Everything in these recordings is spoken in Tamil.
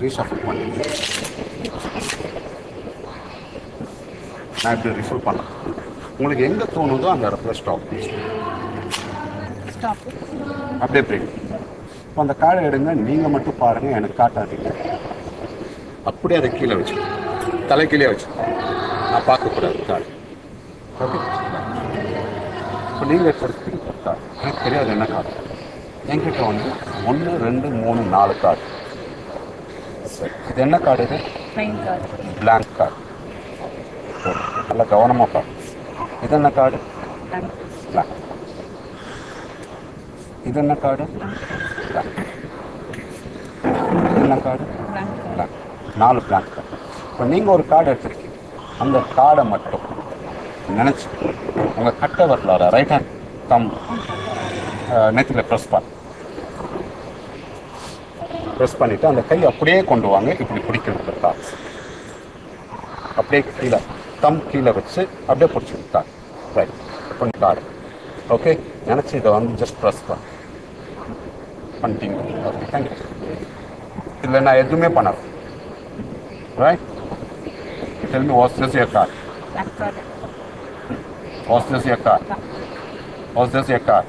ரீஷஃபில் பண்ணி நான் இப்படி ரிஃபில் பண்ணேன். உங்களுக்கு எங்கே தோணுதோ அந்த இடத்துல ஸ்டாப் அப்படியே பிரேக். இப்போ அந்த கார்டை எடுங்க, நீங்கள் மட்டும் பாருங்கள், எனக்கு காட்டாதீங்க. அப்படியே அதை கீழே வச்சு தலைக்கீழே வச்சு நான் பார்க்கக்கூடாது கார்டு. ஓகே, இப்போ நீங்கள் எடுத்துருக்கீங்க கார்டு, எனக்கு தெரியாது என்ன கார்டு. என்கிட்ட வந்து 1 2 3 4 கார்டு. சரி, இது என்ன கார்டு? இது பிளாங்க் கார்டு. நல்லா கவனமாக பாருங்க. இது என்ன கார்டு? பிளாங்க். இது என்ன கார்டு? பிளாங்க். இது என்ன கார்டு? பிளாங்க். 4 blank card. இப்போ நீங்கள் ஒரு கார்டு எடுத்துருக்கீங்க, அந்த கார்டை மட்டும் நினச்சி உங்கள் கட்டை வரலாறு ரைட் ஹேண்ட் தம் நெத்தியில் ப்ரெஸ் பண்ணிவிட்டு அந்த கை அப்படியே கொண்டு வாங்க. இப்படி பிடிக்கிறது கார்டு அப்படியே கீழே தம் கீழே வச்சு அப்படியே பிடிச்சிருக்கு கார்டு. ரைட், கொஞ்சம் கார்டு ஓகே நினச்சி இதை வந்து ஜஸ்ட் ப்ரெஸ் பண்ணிட்டீங்க. Okay, thank you. இதில் நான் எதுவுமே பண்ணேன். Right, tell me, what's this your card? Black card. What's this your card? What's this your card?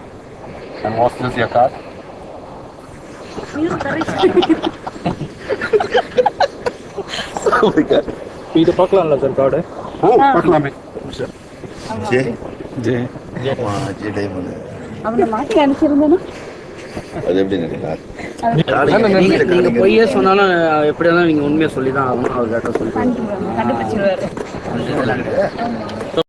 And what's this your card? இது பார்க்கலாம்ல சார் கார்டு? பார்க்கலாமே. ஜே ஜே ஜே டைமண்ட் அவனை மாற்றி அனுப்பிச்சிருந்தேன்னா அது எப்படி நினைக்கிறா? நீங்க பொய்யே சொன்னாலும் எப்படி இருந்தாலும் நீங்க உண்மையை சொல்லி தான் ஆகணும். அவர் கேட்ட சொல்லி கண்டுபிடிச்சிருவாரு.